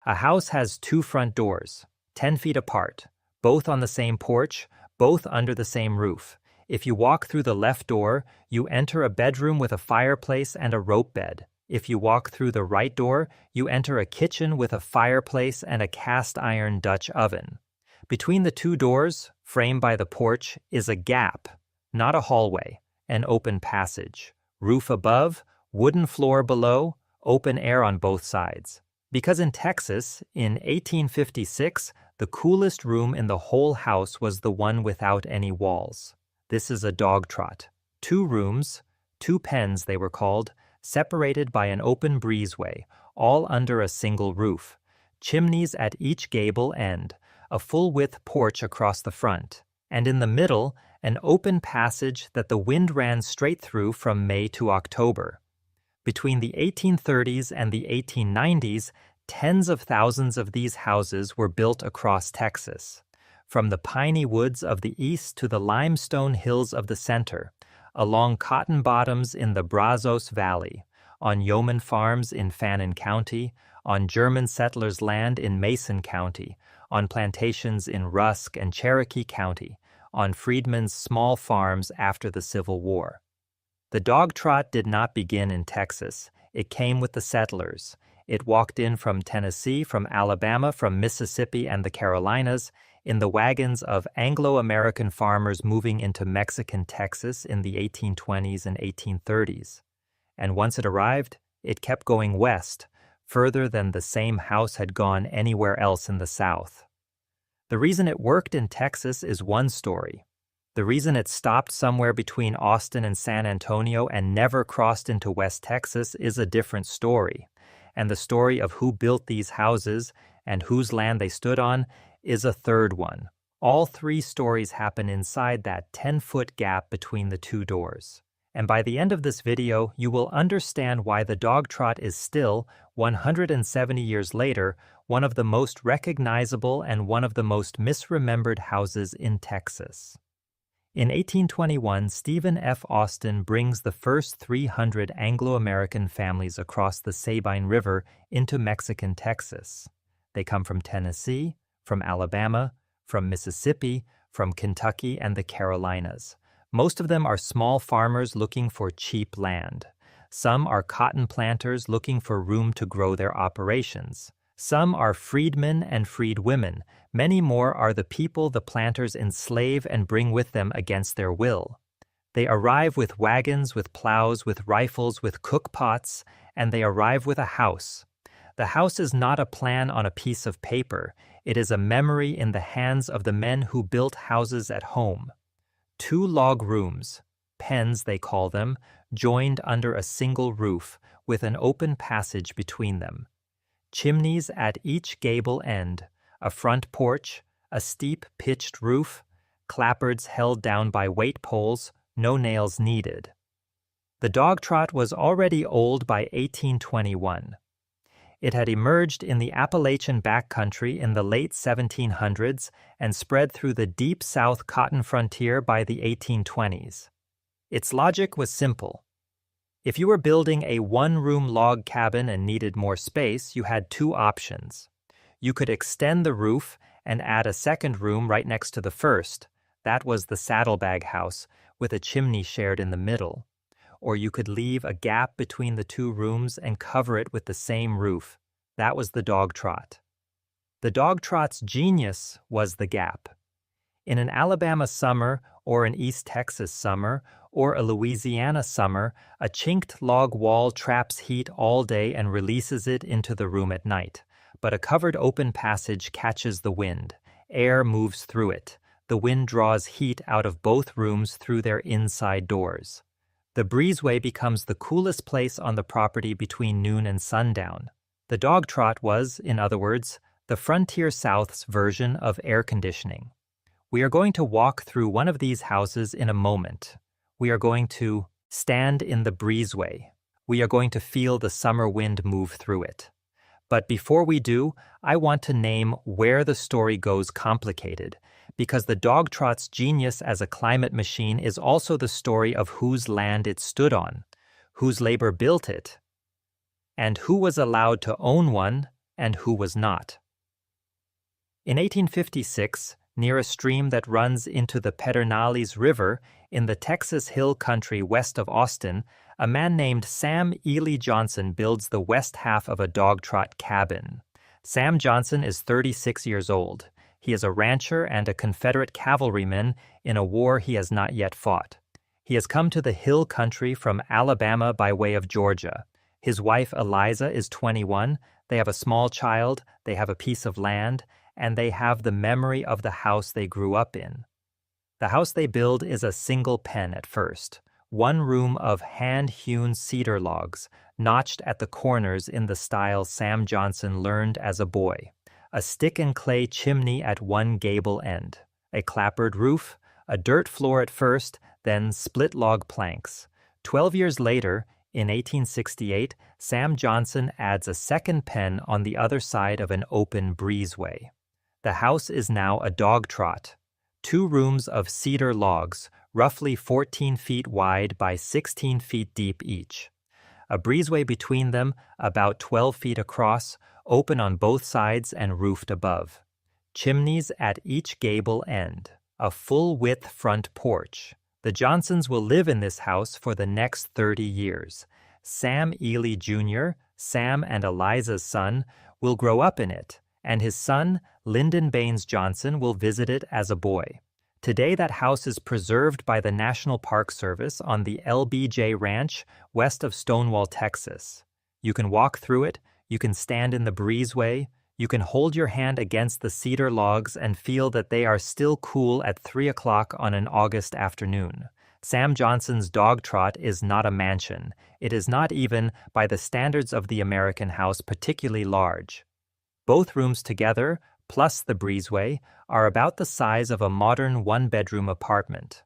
A house has two front doors, 10 feet apart, both on the same porch, both under the same roof. If you walk through the left door, you enter a bedroom with a fireplace and a rope bed. If you walk through the right door, you enter a kitchen with a fireplace and a cast-iron Dutch oven. Between the two doors, framed by the porch, is a gap, not a hallway, an open passage. Roof above, wooden floor below, open air on both sides. Because in Texas, in 1856, the coolest room in the whole house was the one without any walls. This is a dog trot. 2 rooms, 2 pens they were called, separated by an open breezeway, all under a single roof. Chimneys at each gable end, a full-width porch across the front, and in the middle, an open passage that the wind ran straight through from May to October. Between the 1830s and the 1890s, tens of thousands of these houses were built across Texas, from the piney woods of the east to the limestone hills of the center, along cotton bottoms in the Brazos Valley, on yeoman farms in Fannin County, on German settlers' land in Mason County, on plantations in Rusk and Cherokee County, on freedmen's small farms after the Civil War. The dog trot did not begin in Texas. It came with the settlers. It walked in from Tennessee, from Alabama, from Mississippi and the Carolinas, in the wagons of Anglo-American farmers moving into Mexican Texas in the 1820s and 1830s. And once it arrived, it kept going west, further than the same house had gone anywhere else in the South. The reason it worked in Texas is one story. The reason it stopped somewhere between Austin and San Antonio and never crossed into West Texas is a different story. And the story of who built these houses and whose land they stood on is a third one. All 3 stories happen inside that 10-foot gap between the 2 doors. And by the end of this video, you will understand why the dog trot is still, 170 years later, one of the most recognizable and one of the most misremembered houses in Texas. In 1821, Stephen F. Austin brings the first 300 Anglo-American families across the Sabine River into Mexican Texas. They come from Tennessee, from Alabama, from Mississippi, from Kentucky, and the Carolinas. Most of them are small farmers looking for cheap land. Some are cotton planters looking for room to grow their operations. Some are freedmen and freedwomen. Many more are the people the planters enslave and bring with them against their will. They arrive with wagons, with plows, with rifles, with cookpots, and they arrive with a house. The house is not a plan on a piece of paper. It is a memory in the hands of the men who built houses at home. 2 log rooms, pens they call them, joined under a single roof, with an open passage between them. Chimneys at each gable end, a front porch, a steep pitched roof, clapboards held down by weight poles, no nails needed. The dog trot was already old by 1821. It had emerged in the Appalachian backcountry in the late 1700s and spread through the deep South cotton frontier by the 1820s. Its logic was simple. If you were building a 1-room log cabin and needed more space, you had 2 options. You could extend the roof and add a second room right next to the first. That was the saddlebag house, with a chimney shared in the middle. Or you could leave a gap between the 2 rooms and cover it with the same roof. That was the dog trot. The dog trot's genius was the gap. In an Alabama summer, or an East Texas summer, or a Louisiana summer, a chinked log wall traps heat all day and releases it into the room at night. But a covered open passage catches the wind. Air moves through it. The wind draws heat out of both rooms through their inside doors. The breezeway becomes the coolest place on the property between noon and sundown. The dog trot was, in other words, the Frontier South's version of air conditioning. We are going to walk through one of these houses in a moment. We are going to stand in the breezeway. We are going to feel the summer wind move through it. But before we do, I want to name where the story goes complicated, because the dog trot's genius as a climate machine is also the story of whose land it stood on, whose labor built it, and who was allowed to own one and who was not. In 1856, near a stream that runs into the Pedernales River in the Texas Hill Country west of Austin, a man named Sam Ely Johnson builds the west half of a dog trot cabin. Sam Johnson is 36 years old. He is a rancher and a Confederate cavalryman in a war he has not yet fought. He has come to the Hill Country from Alabama by way of Georgia. His wife Eliza is 21. They have a small child, they have a piece of land, and they have the memory of the house they grew up in. The house they build is a single pen at first, one room of hand-hewn cedar logs, notched at the corners in the style Sam Johnson learned as a boy, a stick-and-clay chimney at one gable end, a clapboard roof, a dirt floor at first, then split log planks. 12 years later, in 1868, Sam Johnson adds a second pen on the other side of an open breezeway. The house is now a dog trot. 2 rooms of cedar logs, roughly 14 feet wide by 16 feet deep each. A breezeway between them, about 12 feet across, open on both sides and roofed above. Chimneys at each gable end. A full-width front porch. The Johnsons will live in this house for the next 30 years. Sam Ely Jr., Sam and Eliza's son, will grow up in it, and his son, Lyndon Baines Johnson, will visit it as a boy. Today that house is preserved by the National Park Service on the LBJ Ranch west of Stonewall, Texas. You can walk through it, you can stand in the breezeway, you can hold your hand against the cedar logs and feel that they are still cool at 3 o'clock on an August afternoon. Sam Johnson's dog trot is not a mansion. It is not even, by the standards of the American house, particularly large. Both rooms together, plus the breezeway, are about the size of a modern one-bedroom apartment.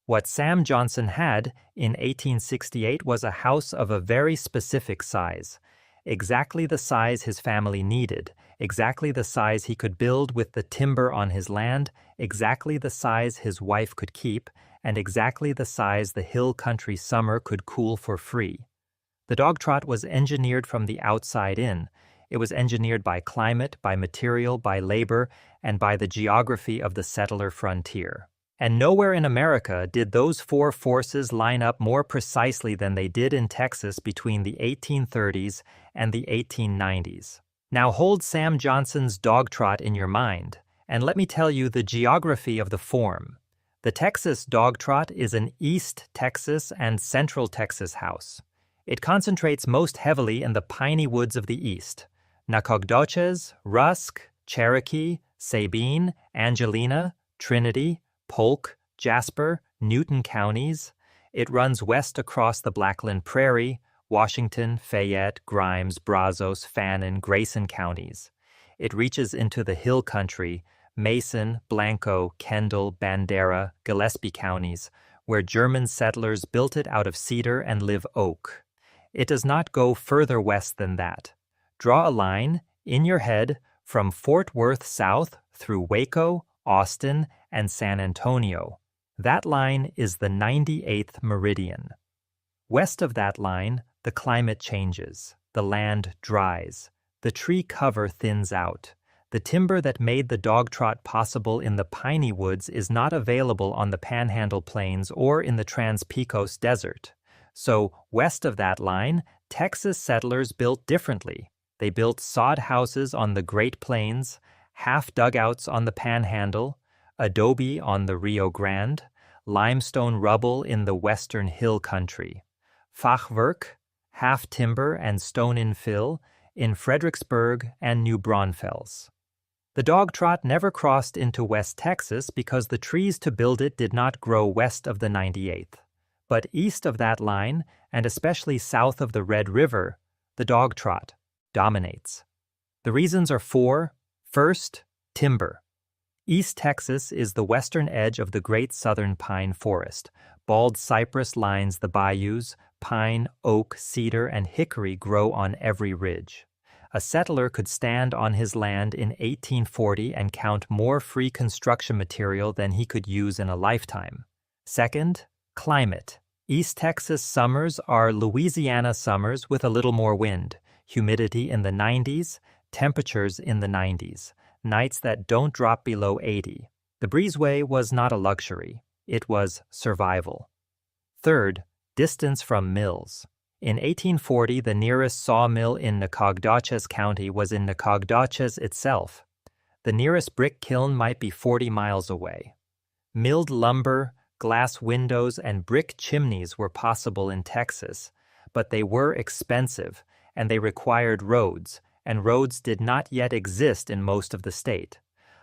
What Sam Johnson had in 1868 was a house of a very specific size, exactly the size his family needed, exactly the size he could build with the timber on his land, exactly the size his wife could keep, and exactly the size the hill country summer could cool for free. The dog trot was engineered from the outside in. It was engineered by climate, by material, by labor, and by the geography of the settler frontier. And nowhere in America did those 4 forces line up more precisely than they did in Texas between the 1830s and the 1890s. Now hold Sam Johnson's dog trot in your mind, and let me tell you the geography of the form. The Texas dog trot is an East Texas and Central Texas house. It concentrates most heavily in the piney woods of the East. Nacogdoches, Rusk, Cherokee, Sabine, Angelina, Trinity, Polk, Jasper, Newton counties. It runs west across the Blackland Prairie, Washington, Fayette, Grimes, Brazos, Fannin, Grayson counties. It reaches into the hill country, Mason, Blanco, Kendall, Bandera, Gillespie counties, where German settlers built it out of cedar and live oak. It does not go further west than that. Draw a line, in your head, from Fort Worth south through Waco, Austin, and San Antonio. That line is the 98th meridian. West of that line, the climate changes, the land dries, the tree cover thins out. The timber that made the dog trot possible in the piney woods is not available on the Panhandle Plains or in the Trans-Pecos Desert. So, west of that line, Texas settlers built differently. They built sod houses on the Great Plains, half dugouts on the Panhandle, adobe on the Rio Grande, limestone rubble in the western hill country, fachwerk, half timber and stone infill, in Fredericksburg and New Braunfels. The dog trot never crossed into West Texas because the trees to build it did not grow west of the 98th. But east of that line, and especially south of the Red River, the dog trot dominates. The reasons are 4. First, timber. East Texas is the western edge of the Great Southern Pine Forest. Bald cypress lines the bayous, pine, oak, cedar, and hickory grow on every ridge. A settler could stand on his land in 1840 and count more free construction material than he could use in a lifetime. Second, climate. East Texas summers are Louisiana summers with a little more wind, humidity in the 90s, temperatures in the 90s, nights that don't drop below 80. The breezeway was not a luxury, it was survival. Third, distance from mills. In 1840, the nearest sawmill in Nacogdoches County was in Nacogdoches itself. The nearest brick kiln might be 40 miles away. Milled lumber, glass windows, and brick chimneys were possible in Texas, but they were expensive, and they required roads, and roads did not yet exist in most of the state.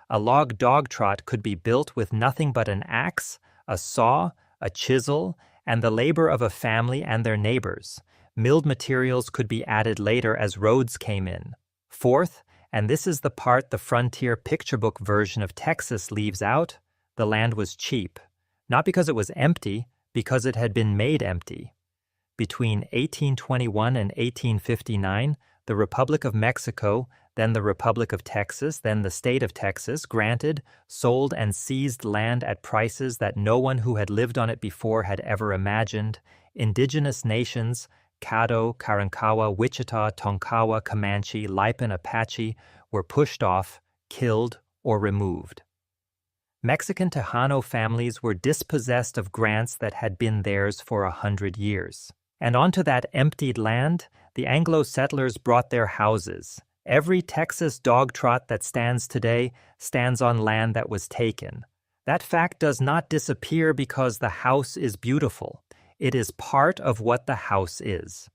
A log dog trot could be built with nothing but an axe, a saw, a chisel, and the labor of a family and their neighbors. Milled materials could be added later as roads came in. Fourth, and this is the part the frontier picture book version of Texas leaves out, the land was cheap. Not because it was empty, because it had been made empty. Between 1821 and 1859, the Republic of Mexico, then the Republic of Texas, then the state of Texas, granted, sold, and seized land at prices that no one who had lived on it before had ever imagined. Indigenous nations, Caddo, Karankawa, Wichita, Tonkawa, Comanche, Lipan, Apache, were pushed off, killed, or removed. Mexican Tejano families were dispossessed of grants that had been theirs for 100 years. And onto that emptied land, the Anglo settlers brought their houses. Every Texas dog trot that stands today stands on land that was taken. That fact does not disappear because the house is beautiful. It is part of what the house is.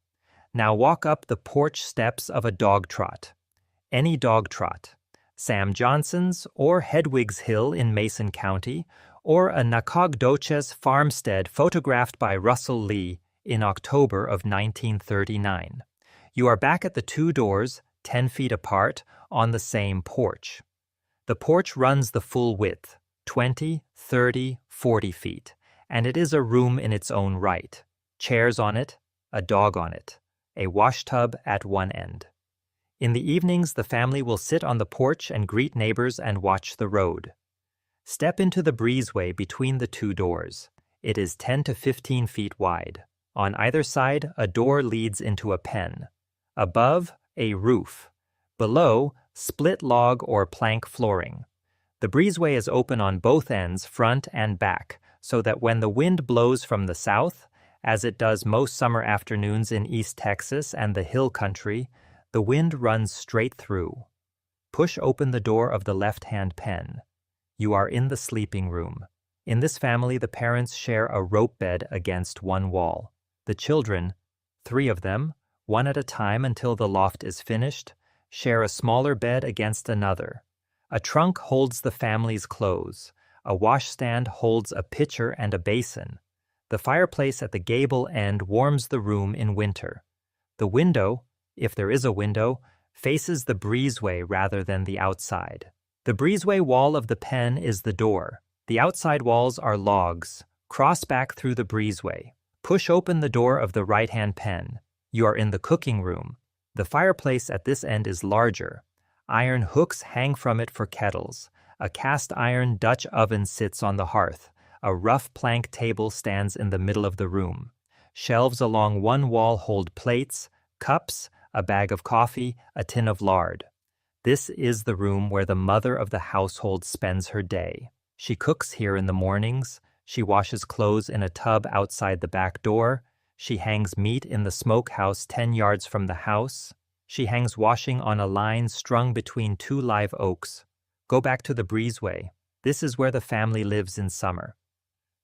Now walk up the porch steps of a dog trot. Any dog trot. Sam Johnson's or Hedwig's Hill in Mason County, or a Nacogdoches farmstead photographed by Russell Lee in October of 1939. You are back at the two doors, 10 feet apart, on the same porch. The porch runs the full width, 20, 30, 40 feet, and it is a room in its own right. Chairs on it, a dog on it, a washtub at one end. In the evenings, the family will sit on the porch and greet neighbors and watch the road. Step into the breezeway between the two doors. It is 10 to 15 feet wide. On either side, a door leads into a pen. Above, a roof. Below, split log or plank flooring. The breezeway is open on both ends, front and back, so that when the wind blows from the south, as it does most summer afternoons in East Texas and the hill country, the wind runs straight through. Push open the door of the left-hand pen. You are in the sleeping room. In this family, the parents share a rope bed against one wall. The children, 3 of them, one at a time until the loft is finished, share a smaller bed against another. A trunk holds the family's clothes. A washstand holds a pitcher and a basin. The fireplace at the gable end warms the room in winter. The window, if there is a window, faces the breezeway rather than the outside. The breezeway wall of the pen is the door. The outside walls are logs. Cross back through the breezeway. Push open the door of the right-hand pen. You are in the cooking room. The fireplace at this end is larger. Iron hooks hang from it for kettles. A cast-iron Dutch oven sits on the hearth. A rough plank table stands in the middle of the room. Shelves along one wall hold plates, cups, a bag of coffee, a tin of lard. This is the room where the mother of the household spends her day. She cooks here in the mornings. She washes clothes in a tub outside the back door. She hangs meat in the smokehouse 10 yards from the house. She hangs washing on a line strung between 2 live oaks. Go back to the breezeway. This is where the family lives in summer.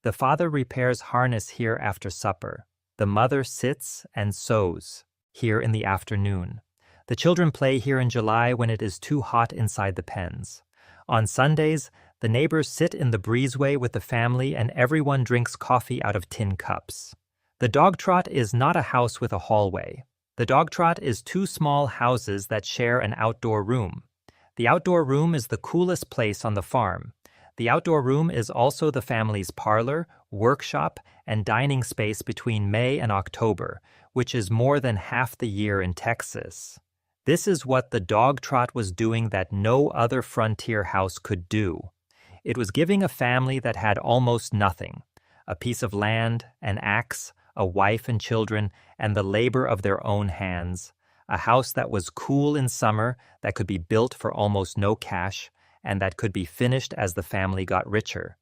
The father repairs harness here after supper. The mother sits and sews here in the afternoon. The children play here in July when it is too hot inside the pens. On Sundays, the neighbors sit in the breezeway with the family and everyone drinks coffee out of tin cups. The dog trot is not a house with a hallway. The dog trot is 2 small houses that share an outdoor room. The outdoor room is the coolest place on the farm. The outdoor room is also the family's parlor, workshop, and dining space between May and October, which is more than half the year in Texas. This is what the dog trot was doing that no other frontier house could do. It was giving a family that had almost nothing, a piece of land, an axe, a wife and children, and the labor of their own hands, a house that was cool in summer, that could be built for almost no cash, and that could be finished as the family got richer.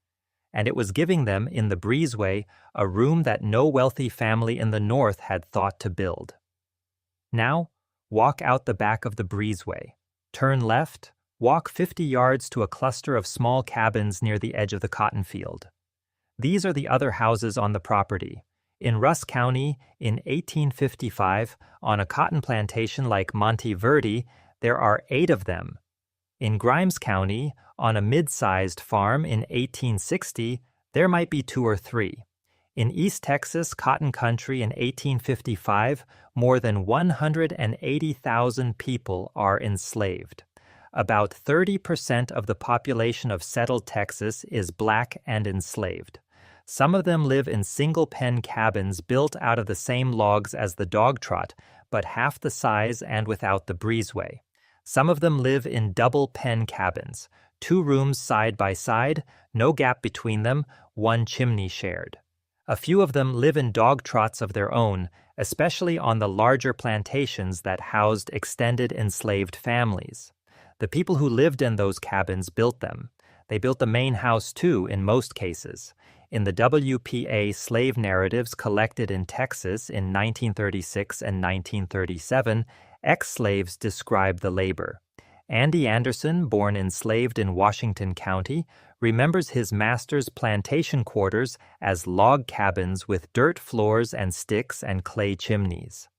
And it was giving them, in the breezeway, a room that no wealthy family in the north had thought to build. Now, walk out the back of the breezeway. Turn left, walk 50 yards to a cluster of small cabins near the edge of the cotton field. These are the other houses on the property. In Rusk County, in 1855, on a cotton plantation like Monte Verde, there are 8 of them. In Grimes County, on a mid-sized farm in 1860, there might be 2 or 3. In East Texas cotton country in 1855, more than 180,000 people are enslaved. About 30% of the population of settled Texas is black and enslaved. Some of them live in single-pen cabins built out of the same logs as the dog trot, but half the size and without the breezeway. Some of them live in double-pen cabins, 2 rooms side by side, no gap between them, 1 chimney shared. A few of them live in dog trots of their own, especially on the larger plantations that housed extended enslaved families. The people who lived in those cabins built them. They built the main house too, in most cases. In the WPA slave narratives collected in Texas in 1936 and 1937, ex-slaves describe the labor. Andy Anderson, born enslaved in Washington County, remembers his master's plantation quarters as log cabins with dirt floors and sticks and clay chimneys.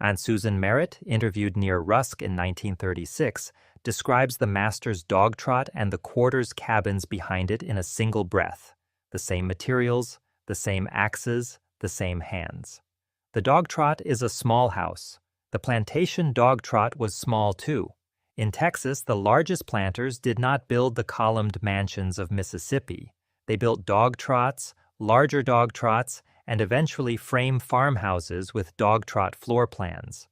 Aunt Susan Merritt, interviewed near Rusk in 1936, describes the master's dog trot and the quarters cabins behind it in a single breath. The same materials, the same axes, the same hands. The dog trot is a small house. The plantation dog trot was small too. In Texas, the largest planters did not build the columned mansions of Mississippi. They built dog trots, larger dog trots, and eventually frame farmhouses with dog trot floor plans.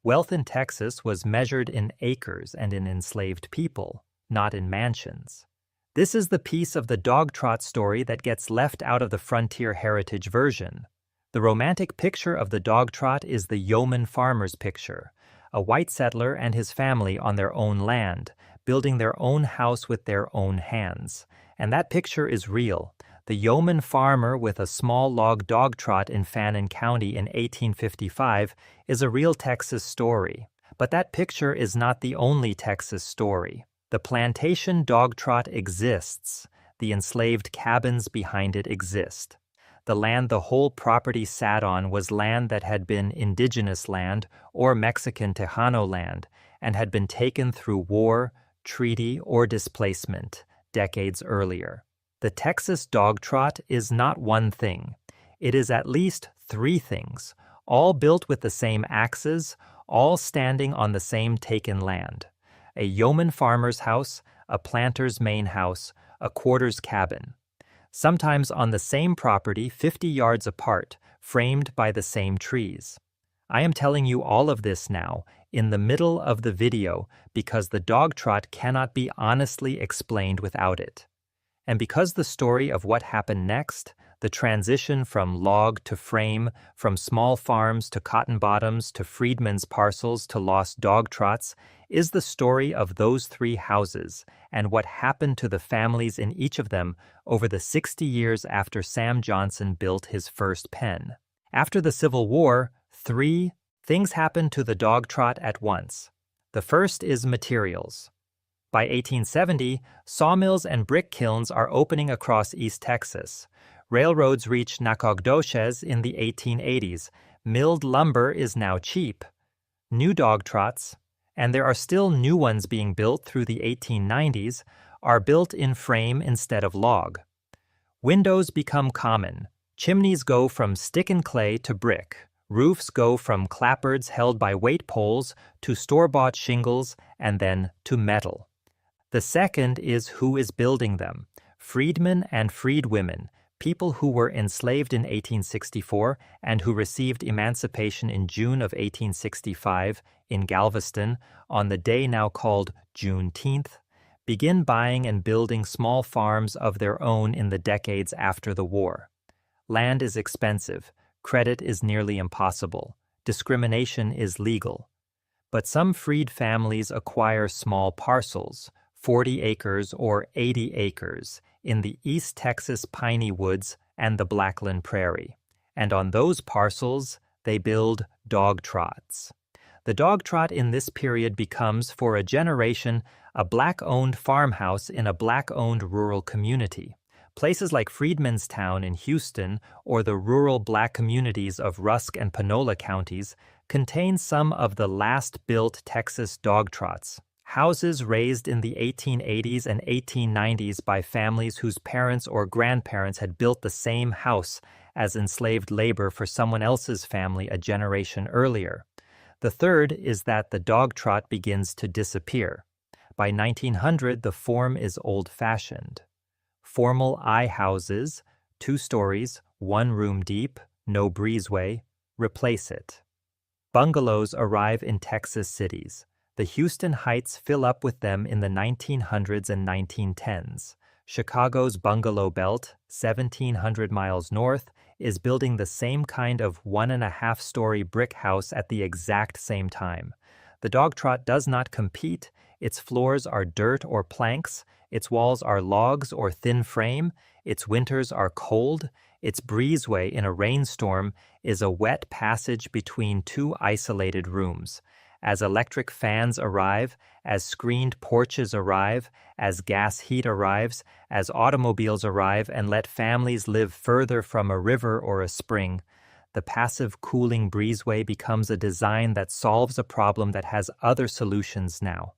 Wealth in Texas was measured in acres and in enslaved people, not in mansions. This is the piece of the dog trot story that gets left out of the frontier heritage version. The romantic picture of the dog trot is the yeoman farmer's picture, a white settler and his family on their own land, building their own house with their own hands. And that picture is real. The yeoman farmer with a small log dog trot in Fannin County in 1855 is a real Texas story. But that picture is not the only Texas story. The plantation dog trot exists. The enslaved cabins behind it exist. The land the whole property sat on was land that had been indigenous land or Mexican Tejano land and had been taken through war, treaty, or displacement decades earlier. The Texas dog trot is not one thing. It is at least 3 things, all built with the same axes, all standing on the same taken land. A yeoman farmer's house, a planter's main house, a quarters cabin. Sometimes on the same property 50 yards apart, framed by the same trees. I am telling you all of this now, in the middle of the video, because the dog trot cannot be honestly explained without it. And because the story of what happened next, the transition from log to frame, from small farms to cotton bottoms to freedmen's parcels to lost dog trots, is the story of those 3 houses and what happened to the families in each of them over the 60 years after Sam Johnson built his first pen. After the Civil War, 3 things happened to the dog trot at once. The first is materials. By 1870, sawmills and brick kilns are opening across East Texas. Railroads reach Nacogdoches in the 1880s. Milled lumber is now cheap. New dog trots, and there are still new ones being built through the 1890s, are built in frame instead of log. Windows become common. Chimneys go from stick and clay to brick. Roofs go from clapboards held by weight poles to store-bought shingles and then to metal. The second is who is building them. Freedmen and freedwomen, people who were enslaved in 1864 and who received emancipation in June of 1865 in Galveston on the day now called Juneteenth, begin buying and building small farms of their own in the decades after the war. Land is expensive. Credit is nearly impossible. Discrimination is legal. But some freed families acquire small parcels, 40 acres or 80 acres, in the East Texas piney woods and the Blackland Prairie. And on those parcels, they build dog trots. The dog trot in this period becomes, for a generation, a Black-owned farmhouse in a Black-owned rural community. Places like Freedmanstown in Houston or the rural Black communities of Rusk and Panola counties contain some of the last-built Texas dog trots. Houses raised in the 1880s and 1890s by families whose parents or grandparents had built the same house as enslaved labor for someone else's family a generation earlier. The third is that the dog trot begins to disappear. By 1900, the form is old-fashioned. Formal houses, 2 stories, 1 room deep, no breezeway, replace it. Bungalows arrive in Texas cities. The Houston Heights fill up with them in the 1900s and 1910s. Chicago's Bungalow Belt, 1,700 miles north, is building the same kind of 1.5-story brick house at the exact same time. The dog trot does not compete. Its floors are dirt or planks. Its walls are logs or thin frame. Its winters are cold. Its breezeway in a rainstorm is a wet passage between 2 isolated rooms. As electric fans arrive, as screened porches arrive, as gas heat arrives, as automobiles arrive and let families live further from a river or a spring, the passive cooling breezeway becomes a design that solves a problem that has other solutions now.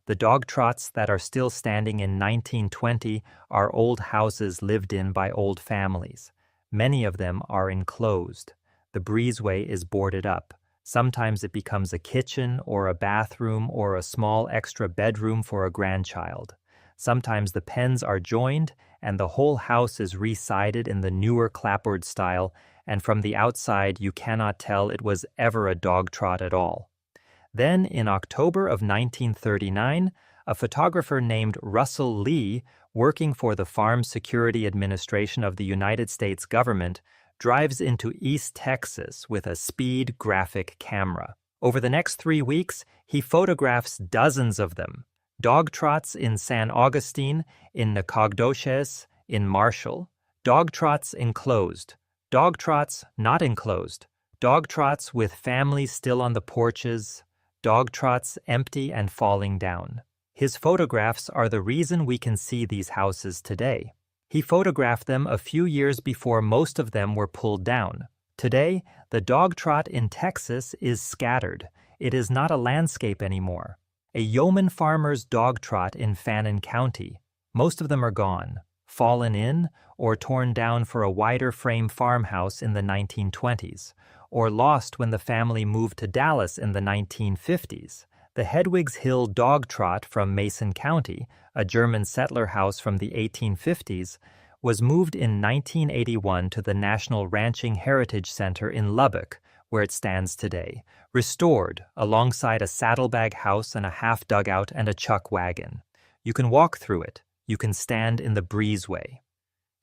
The dog trots that are still standing in 1920 are old houses lived in by old families. Many of them are enclosed. The breezeway is boarded up. Sometimes it becomes a kitchen or a bathroom or a small extra bedroom for a grandchild. Sometimes the pens are joined and the whole house is re-sided in the newer clapboard style, and from the outside you cannot tell it was ever a dog trot at all. Then, in October of 1939, a photographer named Russell Lee, working for the Farm Security Administration of the United States government, drives into East Texas with a speed graphic camera. Over the next 3 weeks, he photographs dozens of them. Dog trots in San Augustine, in Nacogdoches, in Marshall. Dog trots enclosed. Dog trots not enclosed. Dog trots with families still on the porches. Dog trots empty and falling down. His photographs are the reason we can see these houses today. He photographed them a few years before most of them were pulled down. Today, the dog trot in Texas is scattered. It is not a landscape anymore. A yeoman farmer's dog trot in Fannin County. Most of them are gone, fallen in, or torn down for a wider frame farmhouse in the 1920s, or lost when the family moved to Dallas in the 1950s. The Hedwig's Hill dog trot from Mason County, a German settler house from the 1850s, was moved in 1981 to the National Ranching Heritage Center in Lubbock, where it stands today, restored alongside a saddlebag house and a half dugout and a chuck wagon. You can walk through it. You can stand in the breezeway.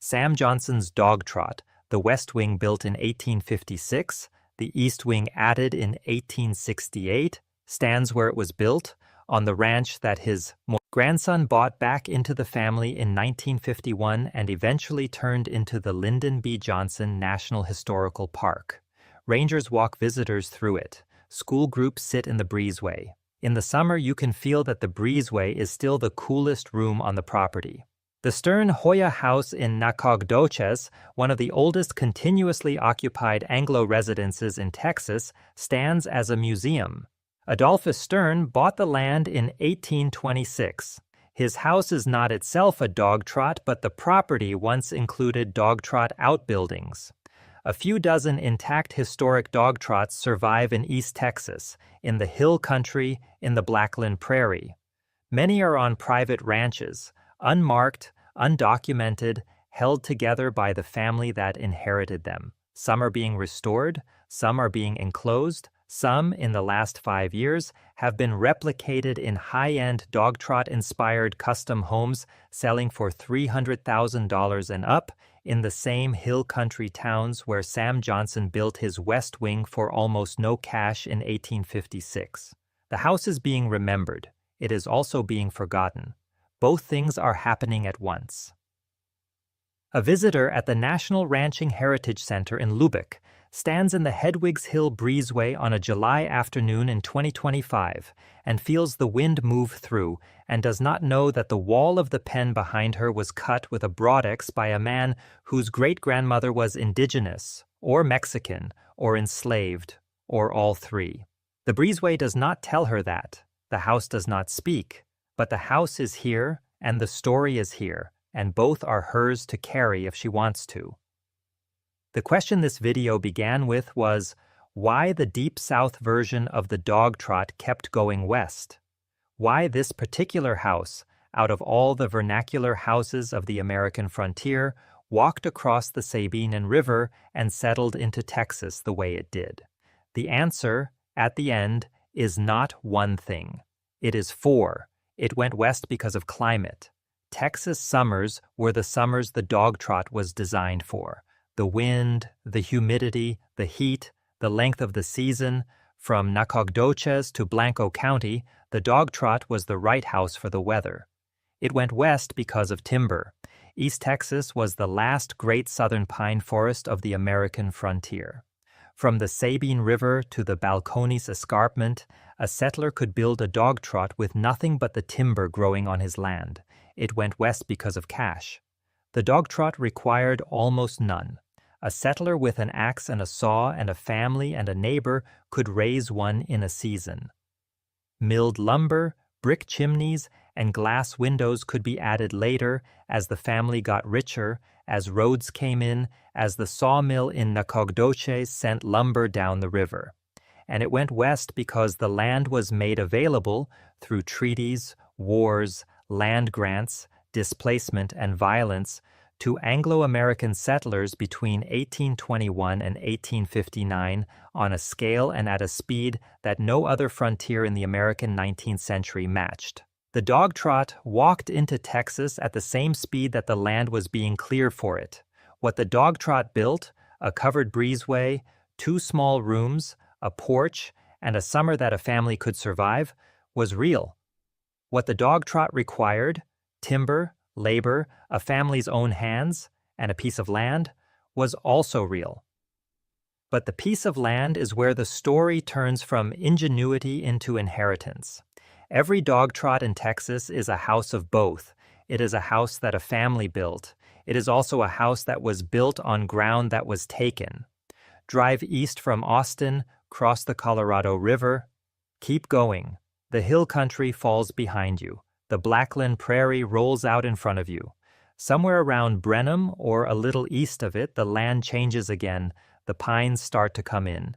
Sam Johnson's dog trot, the west wing built in 1856, the east wing added in 1868, stands where it was built, on the ranch that his grandson bought back into the family in 1951 and eventually turned into the Lyndon B. Johnson National Historical Park. Rangers walk visitors through it. School groups sit in the breezeway. In the summer, you can feel that the breezeway is still the coolest room on the property. The Stern Hoya House in Nacogdoches, one of the oldest continuously occupied Anglo residences in Texas, stands as a museum. Adolphus Stern bought the land in 1826. His house is not itself a dog trot, but the property once included dog trot outbuildings. A few dozen intact historic dog trots survive in East Texas, in the hill country, in the Blackland Prairie. Many are on private ranches, unmarked, undocumented, held together by the family that inherited them. Some are being restored, some are being enclosed, some, in the last 5 years, have been replicated in high-end dog trot-inspired custom homes selling for $300,000 and up in the same hill country towns where Sam Johnson built his West Wing for almost no cash in 1856. The house is being remembered. It is also being forgotten. Both things are happening at once. A visitor at the National Ranching Heritage Center in Lubbock stands in the Hedwigs Hill breezeway on a July afternoon in 2025 and feels the wind move through and does not know that the wall of the pen behind her was cut with a broadex by a man whose great-grandmother was indigenous, or Mexican, or enslaved, or all three. The breezeway does not tell her that. The house does not speak, but the house is here and the story is here, and both are hers to carry if she wants to. The question this video began with was, why the Deep South version of the dog trot kept going west? Why this particular house, out of all the vernacular houses of the American frontier, walked across the Sabine River and settled into Texas the way it did? The answer, at the end, is not one thing. It is four. It went west because of climate. Texas summers were the summers the dog trot was designed for. The wind, the humidity, the heat, the length of the season. From Nacogdoches to Blanco County, the dog trot was the right house for the weather. It went west because of timber. East Texas was the last great southern pine forest of the American frontier. From the Sabine River to the Balcones Escarpment, a settler could build a dog trot with nothing but the timber growing on his land. It went west because of cash. The dog trot required almost none. A settler with an axe and a saw and a family and a neighbor could raise one in a season. Milled lumber, brick chimneys, and glass windows could be added later as the family got richer, as roads came in, as the sawmill in Nacogdoches sent lumber down the river. And it went west because the land was made available through treaties, wars, land grants, displacement, and violence to Anglo-American settlers between 1821 and 1859 on a scale and at a speed that no other frontier in the American 19th century matched. The dog trot walked into Texas at the same speed that the land was being cleared for it. What the dog trot built, a covered breezeway, 2 small rooms, a porch, and a summer that a family could survive, was real. What the dog trot required, timber, labor, a family's own hands, and a piece of land, was also real. But the piece of land is where the story turns from ingenuity into inheritance. Every dog trot in Texas is a house of both. It is a house that a family built. It is also a house that was built on ground that was taken. Drive east from Austin, cross the Colorado River. Keep going. The hill country falls behind you. The Blackland Prairie rolls out in front of you. Somewhere around Brenham or a little east of it, the land changes again. The pines start to come in.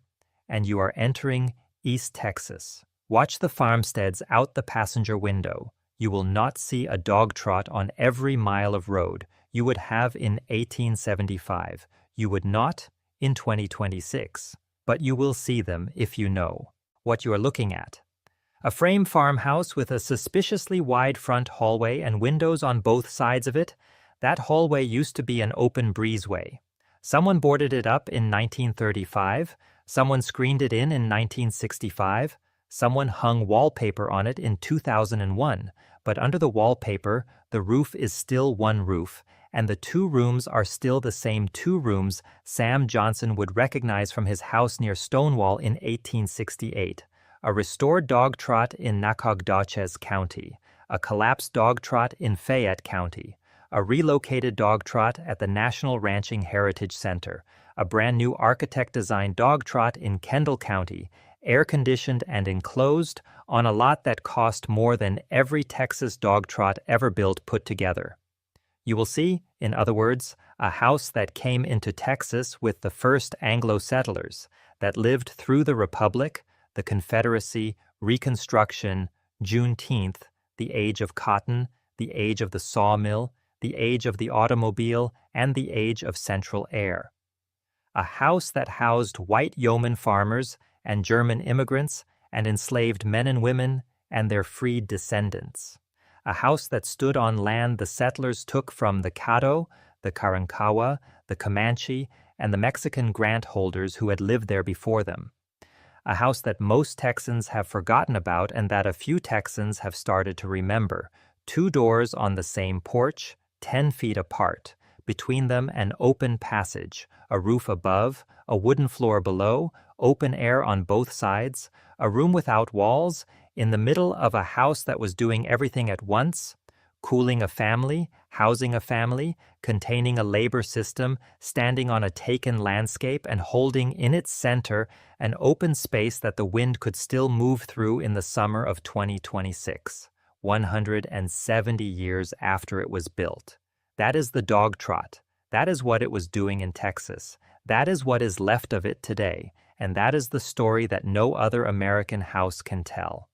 And you are entering East Texas. Watch the farmsteads out the passenger window. You will not see a dog trot on every mile of road you would have in 1875. You would not in 2026. But you will see them if you know what you are looking at. A frame farmhouse with a suspiciously wide front hallway and windows on both sides of it. That hallway used to be an open breezeway. Someone boarded it up in 1935. Someone screened it in 1965. Someone hung wallpaper on it in 2001, but under the wallpaper, the roof is still one roof, and the 2 rooms are still the same 2 rooms Sam Johnson would recognize from his house near Stonewall in 1868, a restored dog trot in Nacogdoches County, a collapsed dog trot in Fayette County, a relocated dog trot at the National Ranching Heritage Center, a brand new architect-designed dog trot in Kendall County, air-conditioned and enclosed on a lot that cost more than every Texas dog trot ever built put together. You will see, in other words, a house that came into Texas with the first Anglo settlers, that lived through the Republic, the Confederacy, Reconstruction, Juneteenth, the age of cotton, the age of the sawmill, the age of the automobile, and the age of central air. A house that housed white yeoman farmers and German immigrants and enslaved men and women and their freed descendants. A house that stood on land the settlers took from the Caddo, the Karankawa, the Comanche, and the Mexican grant holders who had lived there before them. a house that most Texans have forgotten about and that a few Texans have started to remember. 2 doors on the same porch, 10 feet apart. Between them, an open passage, a roof above, a wooden floor below, open air on both sides, a room without walls, in the middle of a house that was doing everything at once, cooling a family, housing a family, containing a labor system, standing on a taken landscape and holding in its center an open space that the wind could still move through in the summer of 2026, 170 years after it was built. That is the dog trot. That is what it was doing in Texas. That is what is left of it today, and that is the story that no other American house can tell.